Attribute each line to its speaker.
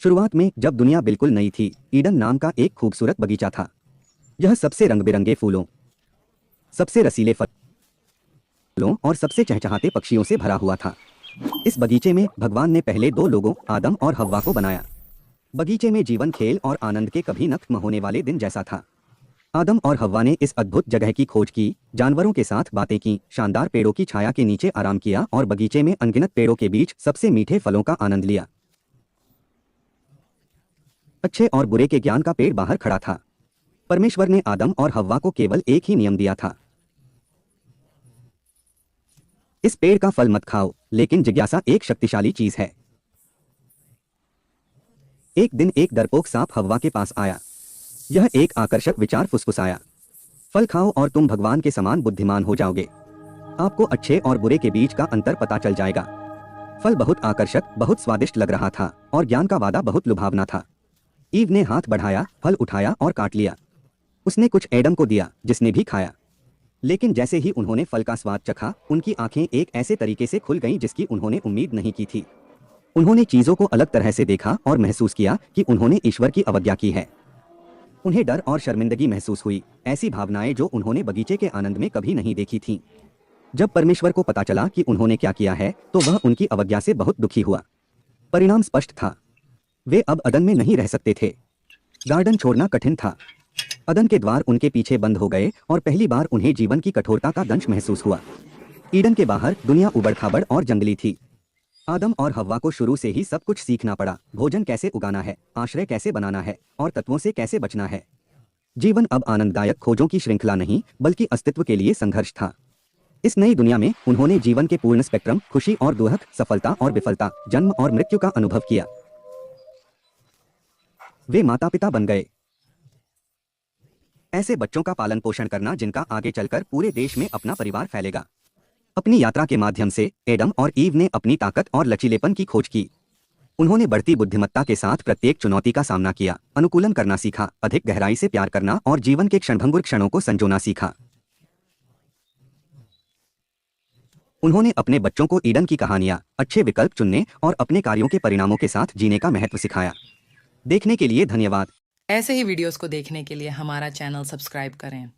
Speaker 1: शुरुआत में जब दुनिया बिल्कुल नई थी, ईडन नाम का एक खूबसूरत बगीचा था। यह सबसे रंग बिरंगे फूलों, सबसे रसीले फलों और सबसे चहचहाते पक्षियों से भरा हुआ था। इस बगीचे में भगवान ने पहले दो लोगों आदम और हव्वा को बनाया। बगीचे में जीवन, खेल और आनंद के कभी न खत्म होने वाले दिन जैसा था। आदम और हव्वा ने इस अद्भुत जगह की खोज की, जानवरों के साथ बातें की, शानदार पेड़ों की छाया के नीचे आराम किया और बगीचे में अनगिनत पेड़ों के बीच सबसे मीठे फलों का आनंद लिया। अच्छे और बुरे के ज्ञान का पेड़ बाहर खड़ा था। परमेश्वर ने आदम और हव्वा को केवल एक ही नियम दिया था, इस पेड़ का फल मत खाओ। लेकिन जिज्ञासा एक शक्तिशाली चीज है। एक दिन एक डरपोक सांप हव्वा के पास आया। यह एक आकर्षक विचार फुसफुसाया, फल खाओ और तुम भगवान के समान बुद्धिमान हो जाओगे। आपको अच्छे और बुरे के बीच का अंतर पता चल जाएगा। फल बहुत आकर्षक, बहुत स्वादिष्ट लग रहा था और ज्ञान का वादा बहुत लुभावना था। ईव ने हाथ बढ़ाया, फल उठाया और काट लिया। उसने कुछ एडम को दिया, जिसने भी खाया। लेकिन जैसे ही उन्होंने फल का स्वाद चखा, उनकी आंखें एक ऐसे तरीके से खुल गईं जिसकी उन्होंने उम्मीद नहीं की थी। उन्होंने चीजों को अलग तरह से देखा और महसूस किया कि उन्होंने ईश्वर की अवज्ञा की है। उन्हें डर और शर्मिंदगी महसूस हुई, ऐसी भावनाएं जो उन्होंने बगीचे के आनंद में कभी नहीं देखी थीं। जब परमेश्वर को पता चला कि उन्होंने क्या किया है, तो वह उनकी अवज्ञा से बहुत दुखी हुआ। परिणाम स्पष्ट था, वे अब अदन में नहीं रह सकते थे। गार्डन छोड़ना कठिन था। अदन के द्वार उनके पीछे बंद हो गए और पहली बार उन्हें जीवन की कठोरता का दंश महसूस हुआ। ईडन के बाहर दुनिया उबड़-खाबड़ और जंगली थी। आदम और हव्वा को शुरू से ही सब कुछ सीखना पड़ा, भोजन कैसे उगाना है, आश्रय कैसे बनाना है और तत्वों से कैसे बचना है। जीवन अब आनंददायक खोजों की श्रृंखला नहीं, बल्कि अस्तित्व के लिए संघर्ष था। इस नई दुनिया में उन्होंने जीवन के पूर्ण स्पेक्ट्रम, खुशी और दुख, सफलता और विफलता, जन्म और मृत्यु का अनुभव किया। वे माता पिता बन गए, ऐसे बच्चों का पालन पोषण करना जिनका आगे चलकर पूरे देश में अपना परिवार फैलेगा। अपनी यात्रा के माध्यम से एडम और ईव ने अपनी ताकत और लचीलेपन की खोज की। उन्होंने बढ़ती बुद्धिमत्ता के साथ प्रत्येक चुनौती का सामना किया, अनुकूलन करना सीखा, अधिक गहराई से प्यार करना और जीवन के क्षणभंगुर क्षणों को संजोना सीखा। उन्होंने अपने बच्चों को ईडन की कहानियां, अच्छे विकल्प चुनने और अपने कार्यों के परिणामों के साथ जीने का महत्व सिखाया। देखने के लिए धन्यवाद।
Speaker 2: ऐसे ही वीडियोस को देखने के लिए हमारा चैनल सब्सक्राइब करें।